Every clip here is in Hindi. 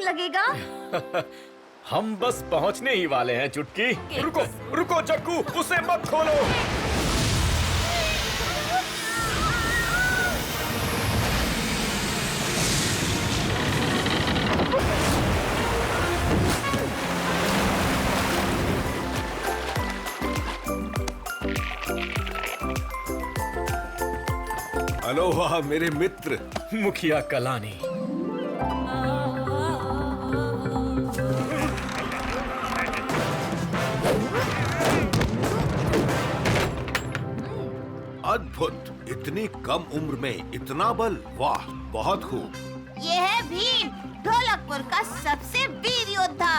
लगेगा? हम बस पहुंचने ही वाले हैं चुटकी। रुको रुको जग्गू, उसे मत खोलो। अलोहा मेरे मित्र। मुखिया कलानी। अद्भुत, इतनी कम उम्र में इतना बल, वाह बहुत खूब। ये है भीम, ढोलकपुर का सबसे वीर योद्धा।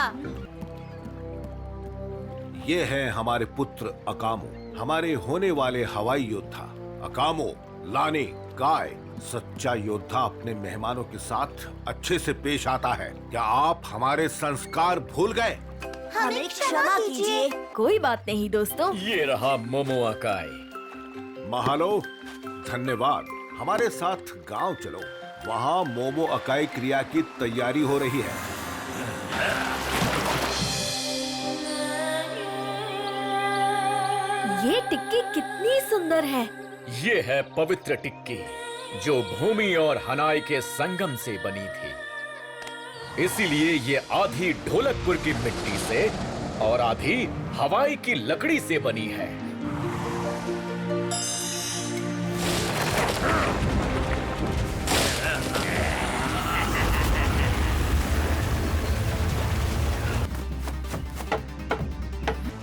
ये है हमारे पुत्र अकामो, हमारे होने वाले हवाई योद्धा। अकामो, लानी, काय, सच्चा योद्धा अपने मेहमानों के साथ अच्छे से पेश आता है। क्या आप हमारे संस्कार भूल गए? हमें क्षमा कीजिए। कोई बात नहीं दोस्तों। ये रहा मोमो अकाई। महालो, धन्यवाद। हमारे साथ गांव चलो, वहाँ मोमो अकाई क्रिया की तैयारी हो रही है। ये टिक्की कितनी सुंदर है। ये है पवित्र टिक्की, जो भूमि और हनाई के संगम से बनी थी। इसीलिए ये आधी ढोलकपुर की मिट्टी से और आधी हवाई की लकड़ी से बनी है।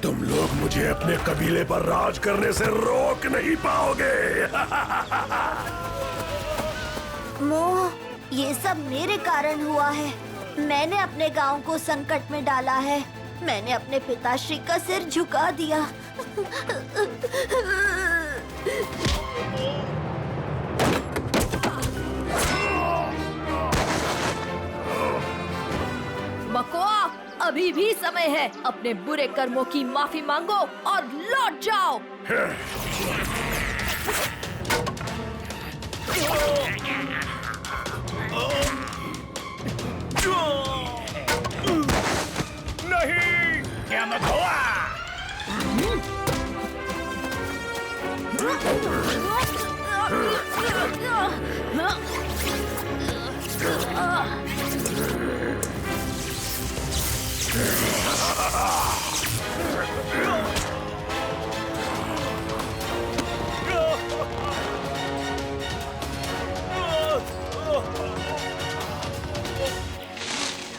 तुम लोग मुझे अपने कबीले पर राज करने से रोक नहीं पाओगे। मोह, ये सब मेरे कारण हुआ है। मैंने अपने गांव को संकट में डाला है। मैंने अपने पिताश्री का सिर झुका दिया। मकोआ, अभी भी समय है। अपने बुरे कर्मों की माफी मांगो और लौट जाओ। नहीं, क्या मत हुआ?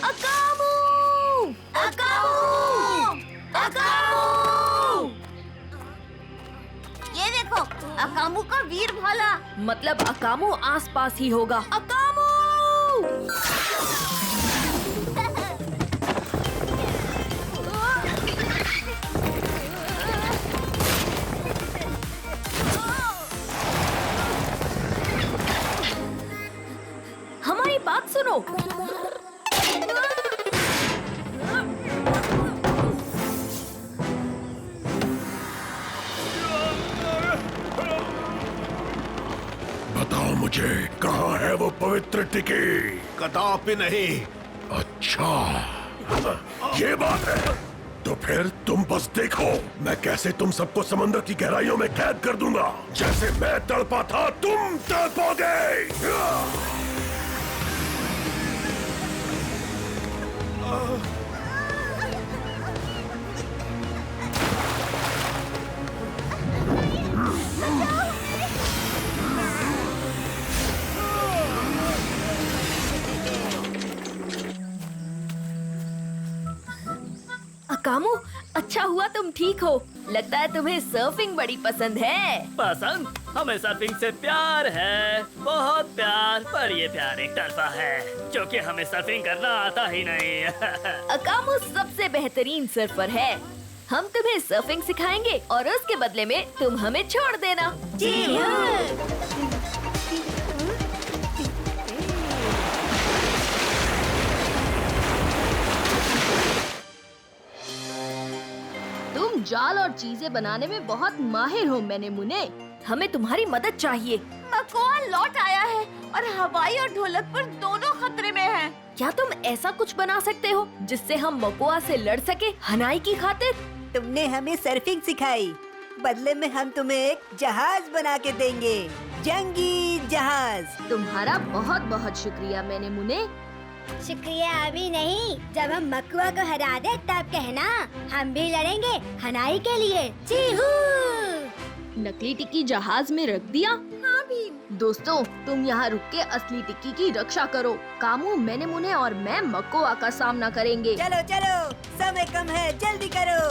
अकामू! अकामू! अकामू! ये देखो, अकामू का वीर भाला। मतलब अकामू आसपास ही होगा। अकामू! हमारी बात सुनो। बताओ मुझे, कहाँ है वो पवित्र टिक्की? कदापि नहीं। अच्छा, ये बात है। तो फिर तुम बस देखो, मैं कैसे तुम सबको समंदर की गहराइयों में कैद कर दूंगा। जैसे मैं तड़पा था, तुम तड़पोगे। अकामू, अच्छा हुआ तुम ठीक हो। लगता है तुम्हें सर्फिंग बड़ी पसंद है। पसंद? हमें सर्फिंग से प्यार है, बहुत प्यार। पर ये प्यार एक तरफा है, क्योंकि हमें सर्फिंग करना आता ही नहीं। अकामू सबसे बेहतरीन सर्फर है। हम तुम्हें सर्फिंग सिखाएंगे और उसके बदले में तुम हमें छोड़ देना। जी हाँ। तुम जाल और चीजें बनाने में बहुत माहिर हो मैंने मुने। हमें तुम्हारी मदद चाहिए। मकोआ लौट आया है और हवाई और ढोलकपुर दोनों खतरे में हैं। क्या तुम ऐसा कुछ बना सकते हो जिससे हम मकोआ से लड़ सके हनाई की खातिर? तुमने हमें सर्फिंग सिखाई, बदले में हम तुम्हें एक जहाज बना के देंगे, जंगी जहाज। तुम्हारा बहुत बहुत शुक्रिया मैंने मुने। शुक्रिया अभी नहीं, जब हम मकुआ को हरा दे तब कहना, हम भी लड़ेंगे हनाई के लिए। चीहू। नकली टिक्की जहाज में रख दिया। हाँ भी। दोस्तों, तुम यहाँ रुक के असली टिक्की की रक्षा करो। कामू, मैंने मुने और मैं मकोआ का सामना करेंगे। चलो चलो, समय कम है, जल्दी करो।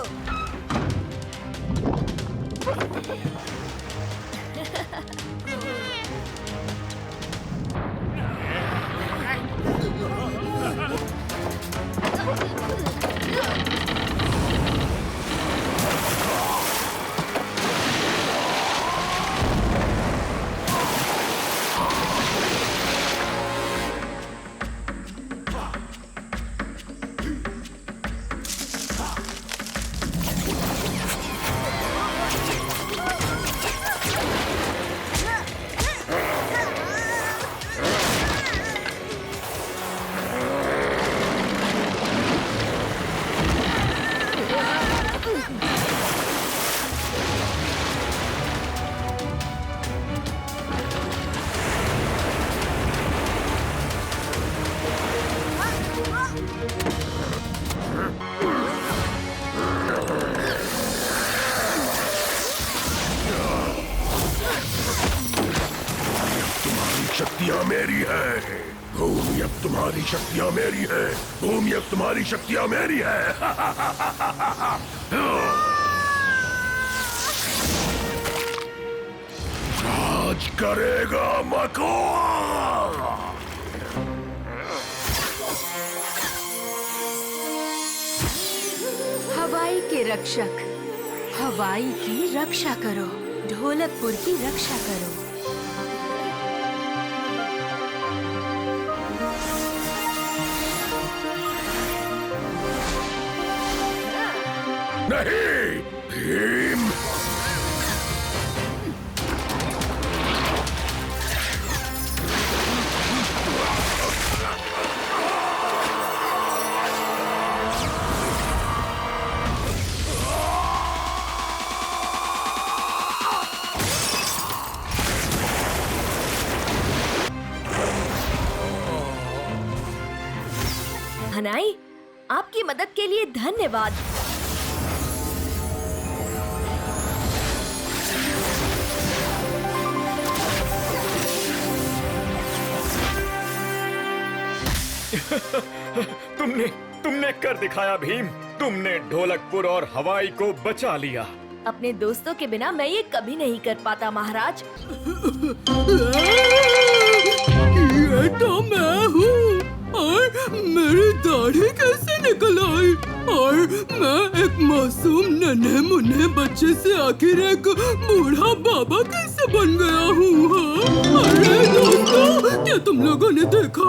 शक्तियाँ मेरी है। भूमि अब तुम्हारी शक्तियाँ मेरी है। भूमि अब तुम्हारी शक्तियाँ मेरी है। राज करेगा मकोआ। हवाई के रक्षक, हवाई की रक्षा करो, ढोलकपुर की रक्षा करो। नहीं, भीम। हनाई, आपकी मदद के लिए धन्यवाद। तुमने कर दिखाया भीम। तुमने ढोलकपुर और हवाई को बचा लिया। अपने दोस्तों के बिना मैं ये कभी नहीं कर पाता महाराज। ये तो मैं हूँ, और मेरी दाढ़ी कैसे निकल आई, और मैं एक मासूम नन्हे मुन्ने बच्चे से आखिर एक बूढ़ा बाबा कैसे बन गया हूँ। हाँ? अरे दोस्तों, क्या तुम लोगों ने देखा?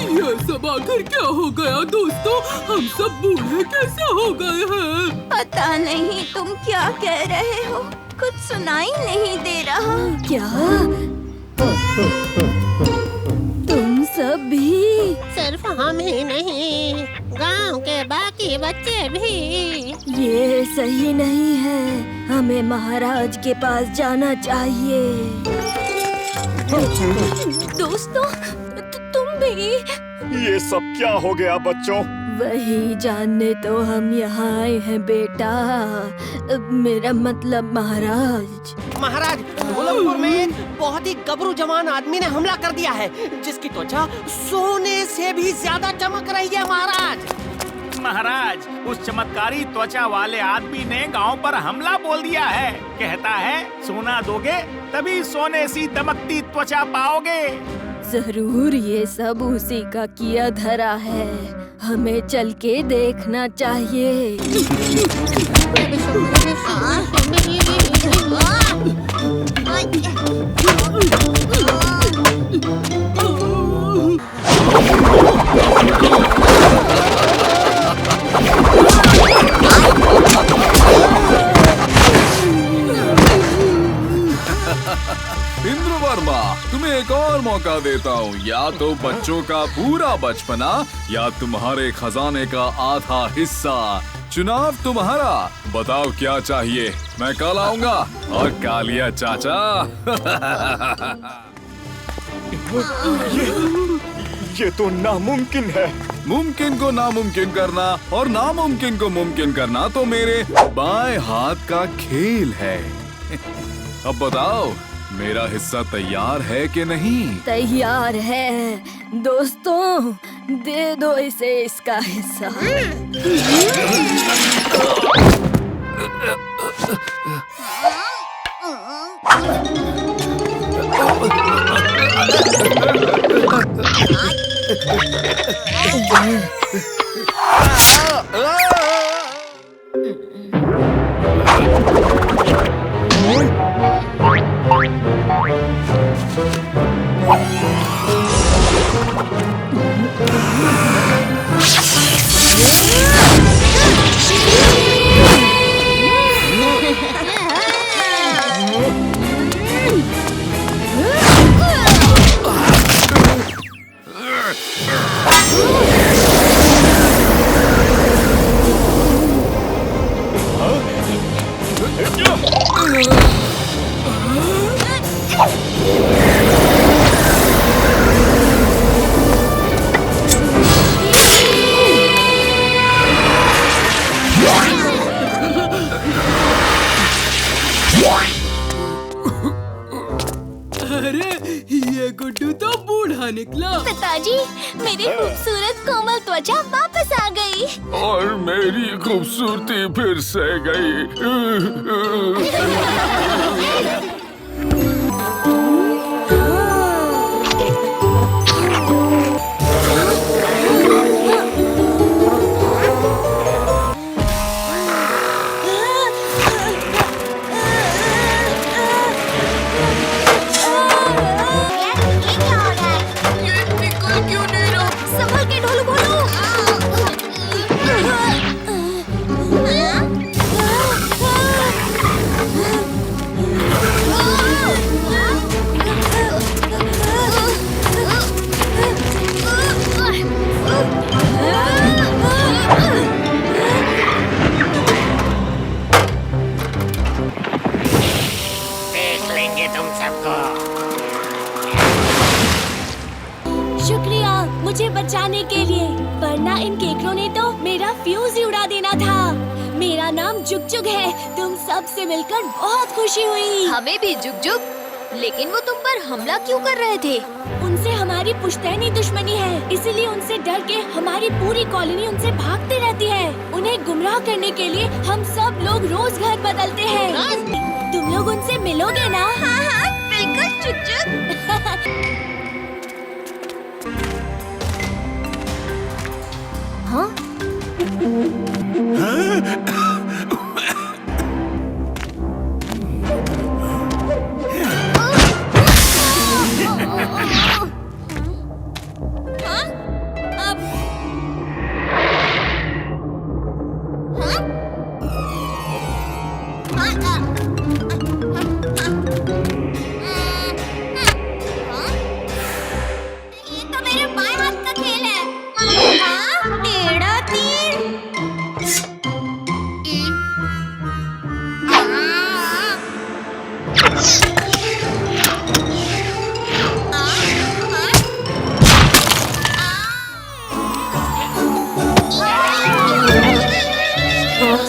ये सब आखिर क्या हो गया दोस्तों? हम सब बूढ़े कैसे हो गए हैं? पता नहीं तुम क्या कह रहे हो, कुछ सुनाई नहीं दे रहा। क्या तुम सब भी? सिर्फ हम ही नहीं, गांव के बाकी बच्चे भी। ये सही नहीं है, हमें महाराज के पास जाना चाहिए। दोस्तों, तुम भी? ये सब क्या हो गया बच्चों? वही जानने तो हम यहाँ आए हैं बेटा। मेरा मतलब महाराज। महाराज, ढोलकपुर में एक बहुत ही गबरू जवान आदमी ने हमला कर दिया है, जिसकी त्वचा सोने से भी ज्यादा चमक रही है। महाराज, उस चमत्कारी त्वचा वाले आदमी ने गांव पर हमला बोल दिया है। कहता है सोना दोगे तभी सोने सी दमकती त्वचा पाओगे। जरूर ये सब उसी का किया धरा है, हमें चल के देखना चाहिए। इंद्रवर्मा, तुम्हें एक और मौका देता हूँ, या तो बच्चों का पूरा बचपना या तुम्हारे खजाने का आधा हिस्सा। चुनाव तुम्हारा, बताओ क्या चाहिए। मैं कल आऊंगा और कालिया चाचा। ये तो नामुमकिन है। मुमकिन को नामुमकिन करना और नामुमकिन को मुमकिन करना तो मेरे बाएं हाथ का खेल है। अब बताओ, मेरा हिस्सा तैयार है कि नहीं? तैयार है दोस्तों, दे दो इसे इसका हिस्सा। अरे ये गुड्डू तो बूढ़ा निकला। पिताजी, मेरी खूबसूरत कोमल त्वचा वापस आ गई। और मेरी खूबसूरती फिर से गई। शुक्रिया मुझे बचाने के लिए, वरना इन केकरों ने तो मेरा फ्यूज ही उड़ा देना था। मेरा नाम जुग जुग है। तुम सब से मिलकर बहुत खुशी हुई। हमें भी जुग जुग। लेकिन वो तुम पर हमला क्यों कर रहे थे? उनसे हमारी पुश्तैनी दुश्मनी है, इसलिए उनसे डर के हमारी पूरी कॉलोनी उनसे भागती रहती है। उन्हें गुमराह करने के लिए हम सब लोग रोज घर बदलते हैं। तुम लोग उनसे मिलोगे ना? हाँ हाँ बिल्कुल जुग जुग। हाँ?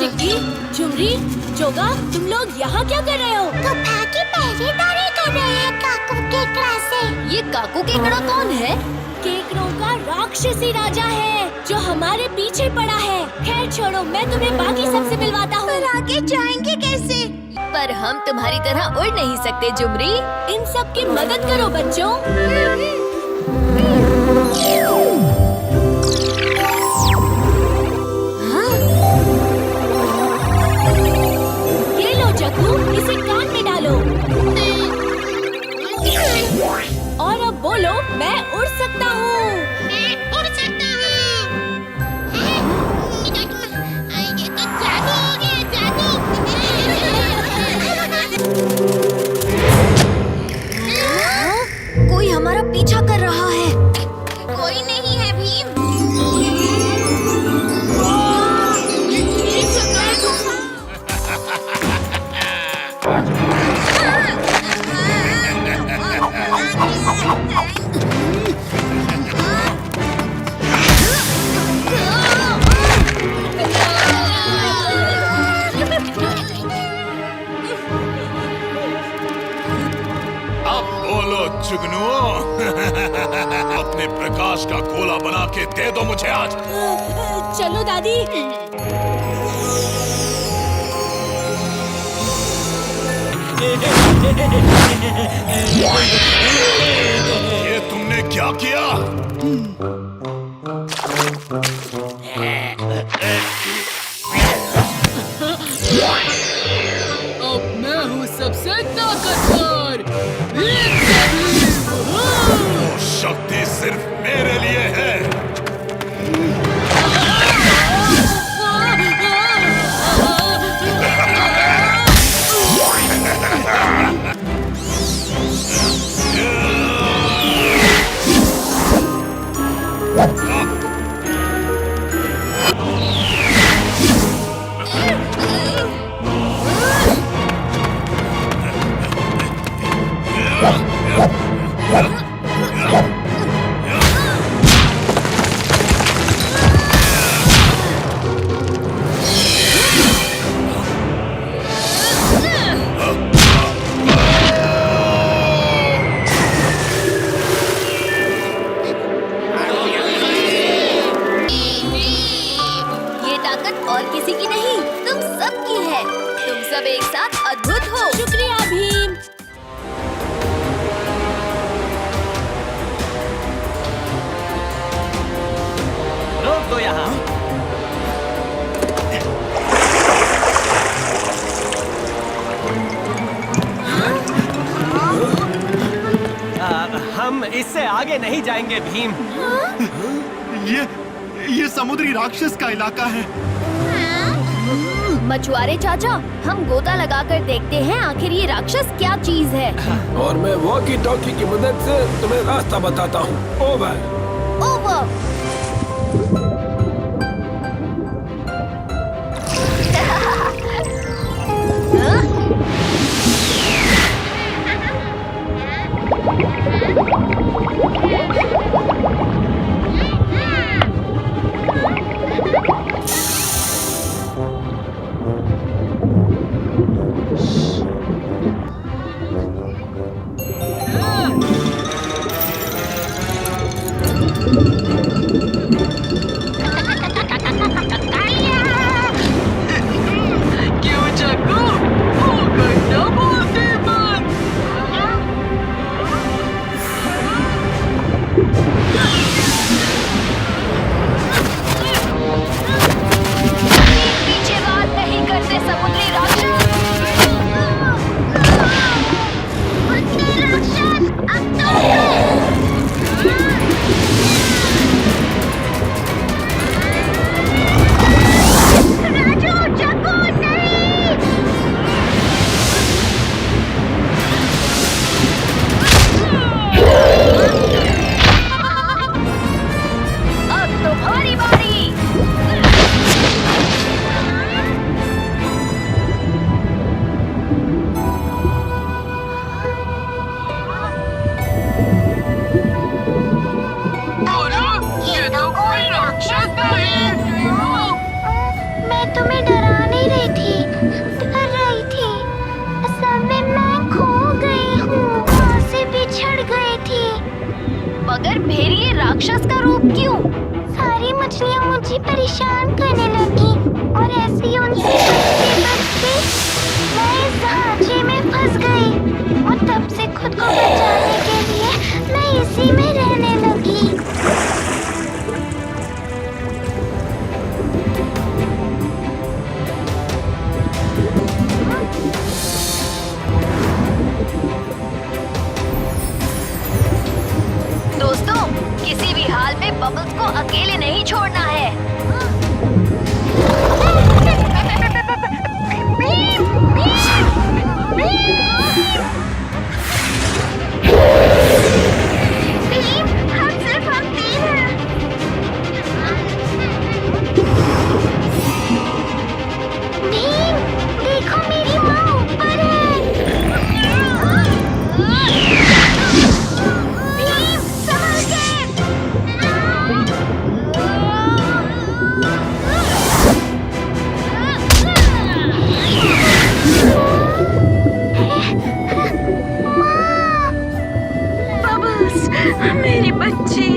चिक्की, झुमरी, जोगा, तुम लोग यहाँ क्या कर रहे हो? गुफा की पहरेदारी कर रहे हैं काकू केकड़ा से। ये काकू केकड़ा कौन है? केकड़ों का राक्षसी राजा है जो हमारे पीछे पड़ा है। खैर छोड़ो, मैं तुम्हें बाकी सबसे मिलवाता हूँ। पर आगे जाएंगे कैसे? पर हम तुम्हारी तरह उड़ नहीं सकते जुमरी। इन सब की मदद करो बच्चों। ये लो जग्गू, इसे कान में डालो। और अब बोलो, मैं उड़ सकता हूँ। मैं उड़ सकता हूँ। ये तो जादू हो गया, जादू। कोई हमारा गोला बना के दे दो मुझे आज। चलो दादी। ये तुमने क्या किया? अब मैं हूँ सबसे ताकतवर। वो शक्ति सिर्फ मेरे लिए है। ये ताकत और किसी की नहीं, तुम सबकी है। तुम सब एक साथ अद्भुत हो। शुक्रिया भीम। रोक दो यहाँ। हम इससे आगे नहीं जाएंगे भीम। ये समुद्री राक्षस का इलाका है। मछुआरे चाचा, हम गोता लगाकर देखते हैं आखिर ये राक्षस क्या चीज है। और मैं वॉकी टॉकी की मदद से तुम्हें रास्ता बताता हूँ। ओवर। ओवर। मगर फिर ये राक्षस का रूप क्यों? सारी मछलियाँ मुझे परेशान करने लगी और ऐसे ही उनसे बचते मैं इस ढांचे में फंस गई और तब से खुद को बचाने के लिए मैं इसी में रहने लगी। दोस्तों, किसी भी हाल में बबल्स को अकेले नहीं छोड़ना है। मेरी बच्ची।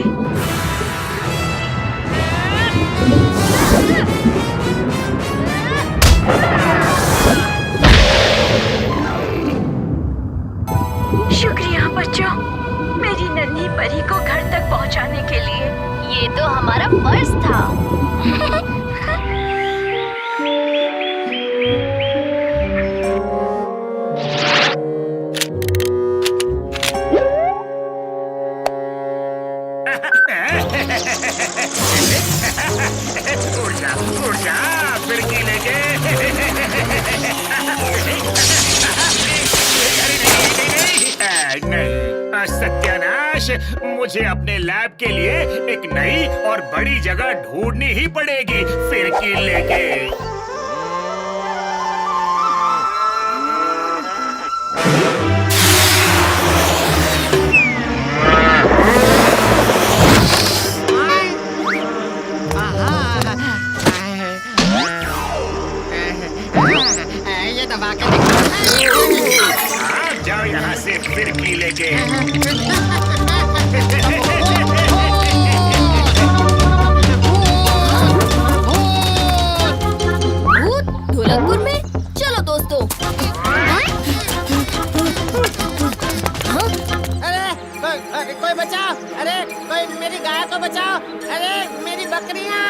उड़ जा फिरकी लेके। नहीं, सत्यानाश, मुझे अपने लैब के लिए एक नई और बड़ी जगह ढूंढनी ही पड़ेगी फिरकी लेके। ये दबा के दिखा। आप जाओ यहाँ से फिरकी लेके। भूत ढोलकपुर में? चलो दोस्तों। अरे कोई बचाओ! अरे कोई मेरी गाय को बचाओ! अरे मेरी बकरियां!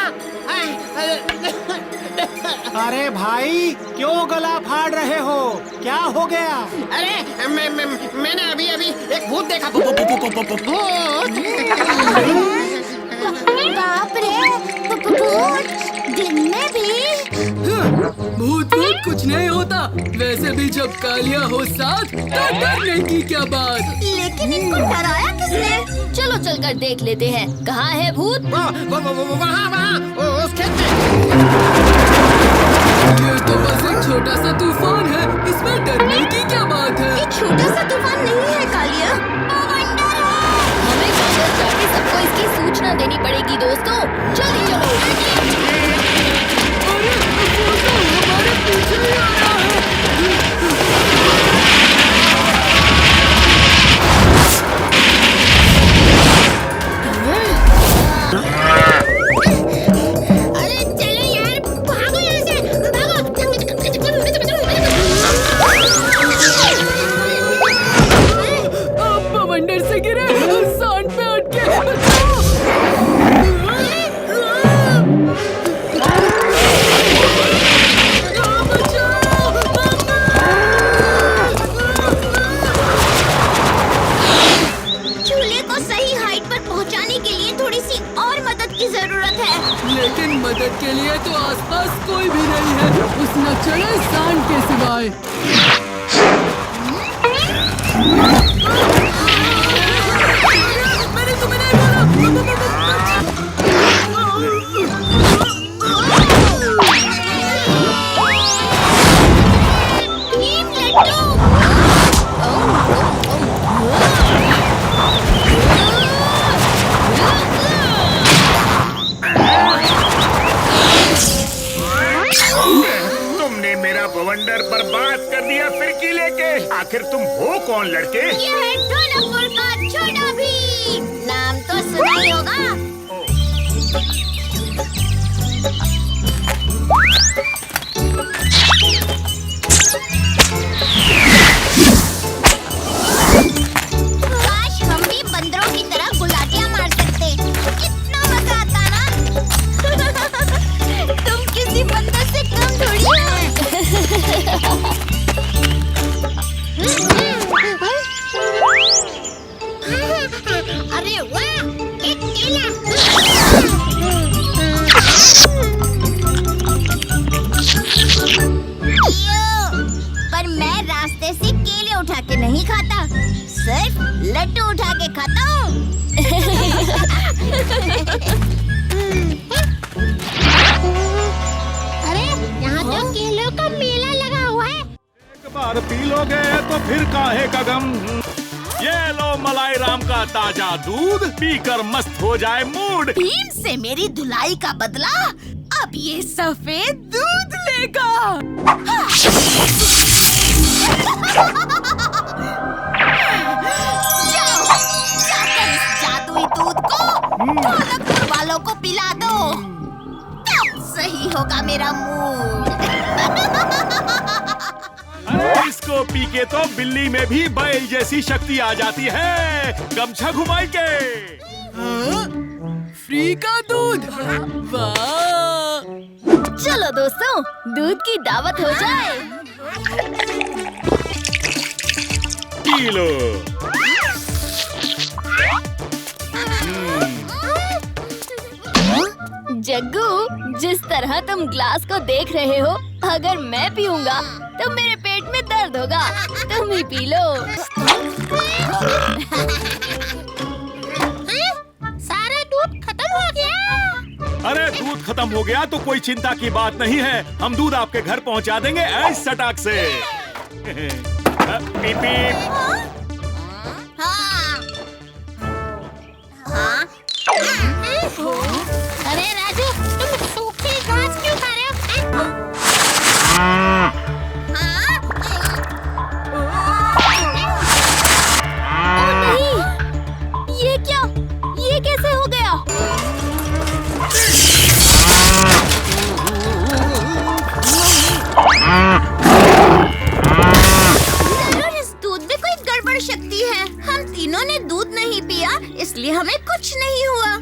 अरे भाई क्यों गला फाड़ रहे हो? क्या हो गया? अरे मैंने अभी एक भूत देखा। भूत! बाप रे, भूत दिन में भी? भूत कुछ नहीं होता। वैसे भी जब कालिया हो साथ तो डरने की क्या बात। लेकिन इनको डराया किसने? चलो चलकर देख लेते हैं। कहाँ है भूत? वहाँ उस खेत में। ये तो बस एक छोटा सा तूफान है, इसमें डरने की क्या बात है? ये छोटा सा तूफान नहीं है कालिया, हमें वापस जाके सबको इसकी सूचना देनी पड़ेगी दोस्तों। जल्दी चलो। अरे वो तो हमारे पीछे ही आ रहा है। अरे चलो यार, भागो यहाँ से, भागो। आप बवंडर से गिरे, सांड पे अटके। चूल्हे को सही हाइट पर पहुँचाने के लिए थोड़ी सी और मदद की जरूरत है। लेकिन मदद के लिए तो आसपास कोई भी नहीं है, उस न चले सांड के सिवाय। मैंने तुम्हें नहीं बोला। नीम लड्डू। तुमने मेरा बवंडर बर्बाद कर दिया फिरकी लेके। आखिर तुम हो कौन लड़के? ये है ढोलकपुर का छोटा भीम। नाम तो सुना ही होगा। काश हम भी बंदरों की तरह गुलाटियां मार सकते। कितना मजा आता ना। तुम किसी बंदर से कम थोड़ी हो। अरे वाह, एक केला। पर मैं रास्ते से केले उठा के नहीं खाता, सिर्फ लड्डू उठा के खाता हूँ। अरे यहाँ तो केलों का मेला लगा हुआ है। एक बार पी लोगे तो फिर काहे का गम। ये लो मलाई राम का ताजा दूध, पीकर मस्त हो जाए मूड। भीम से मेरी धुलाई का बदला अब ये सफेद दूध लेगा। जाओ, जाकर इस जादुई दूध को ढोलकपुर वालों को पिला दो, तब सही होगा मेरा मूड। अरे इसको पी के तो बिल्ली में भी बैल जैसी शक्ति आ जाती है। गमछा घुमाई के। फ्री का दूध। वाह! चलो दोस्तों, दूध की दावत हो जाए। P low. जग्गू, जिस तरह तुम ग्लास को देख रहे हो, अगर मैं पीऊंगा तो मेरे पेट में दर्द होगा। तुम ही पी लो। सारा दूध खत्म हो गया। अरे दूध खत्म हो गया तो कोई चिंता की बात नहीं है, हम दूध आपके घर पहुंचा देंगे ऐस सटाक से। पीप पीप। अरे राजू, तुम सूखी घास क्यों खा रहे हो? ओ नहीं, ये क्या? ये कैसे हो गया? जरूर इस दूध में कोई गड़बड़ शक्ति है। हम तीनों ने दूध नहीं पिया, इसलिए हमें कुछ नहीं हुआ।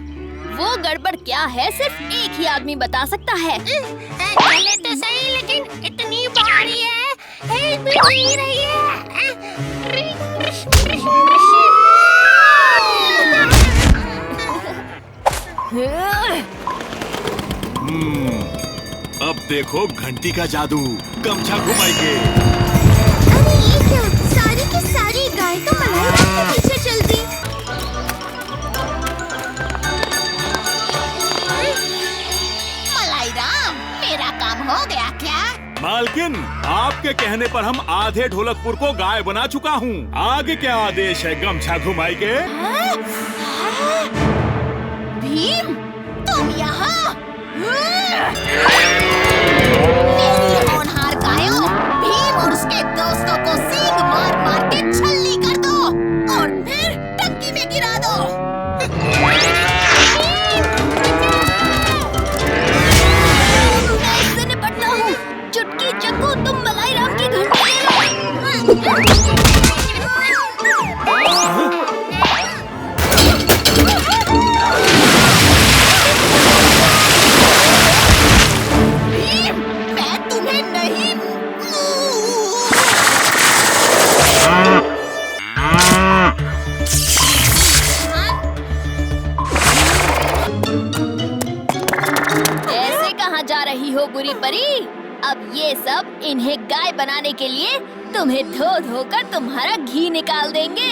वो गड़बड़ क्या है, सिर्फ एक ही आदमी बता सकता है। चले तो सही, लेकिन इतनी भारी है, हिल भी नहीं रही है। अब देखो घंटी का जादू, गमछा घुमाएंगे। अरे ये क्या? सारी की सारी गाय तो मलाई के पीछे चल दी। मलाई राम, मेरा काम हो गया क्या? मालकिन, आपके कहने पर हम आधे ढोलकपुर को गाय बना चुका हूँ। आगे क्या आदेश है गमछा घुमाएंगे? भीम, तुम यहाँ? मेरी होनहार गायों, भीम और उसके दोस्तों को सींग मार मार के छलनी कर दो और फिर टंकी में गिरा दो। मैं इससे निपटना हूँ। चुटकी जग्गू, तुम मलाई राम की घंटी ले लो। मैं तुम्हें नहीं। ऐसे कहाँ जा रही हो बुरी परी? अब ये सब इन्हें गाय बनाने के लिए तुम्हें धो धो कर तुम्हारा घी निकाल देंगे।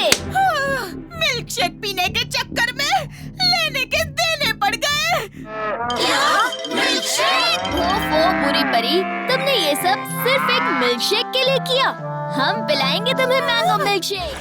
मिल्क शेक पीने के चक्कर में लेने के देने पड़ गए। क्या? Milk shake? ओफो बुरी परी, तुमने ये सब सिर्फ एक मिल्क शेक के लिए किया। हम पिलाएंगे तुम्हें मैंगो मिल्क शेक।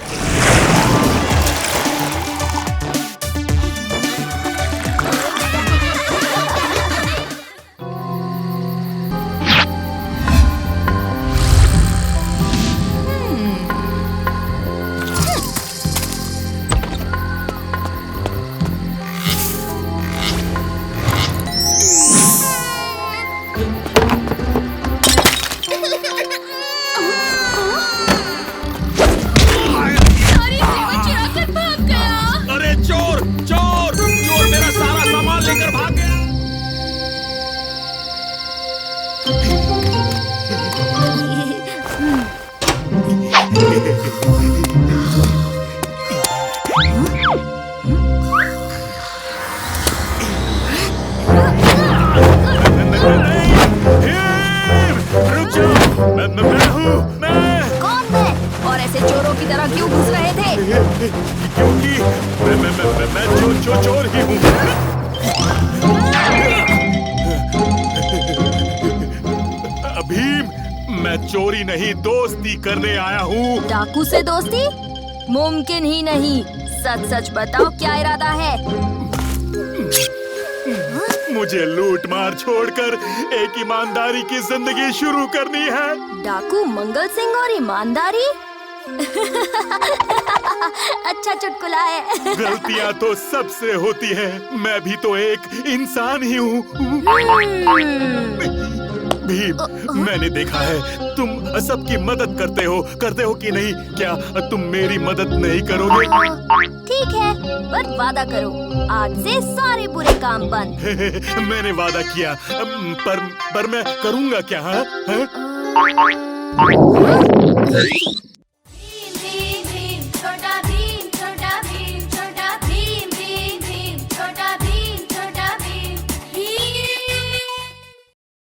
अरे चोर चोर चोर, मेरा सारा सामान लेकर भाग गया। रुक जाओ, मैं हूँ, मैं। कौन है? और ऐसे चोरों की तरह क्यों घुस रहे थे? क्योंकि मैं चोर ही हूँ। भीम, मैं चोरी नहीं दोस्ती करने आया हूँ। डाकू से दोस्ती? मुमकिन ही नहीं। सच सच बताओ, क्या इरादा है? मुझे लूट मार छोड़कर एक ईमानदारी की जिंदगी शुरू करनी है। डाकू मंगल सिंह और ईमानदारी? अच्छा चुटकुला है। गलतियाँ तो सबसे होती है, मैं भी तो एक इंसान ही हूँ। भीम, मैंने देखा है तुम सबकी मदद करते हो कि नहीं? क्या तुम मेरी मदद नहीं करोगे? ठीक है, पर वादा करो आज से सारे बुरे काम बंद। मैंने वादा किया, पर मैं करूँगा क्या? हाँ?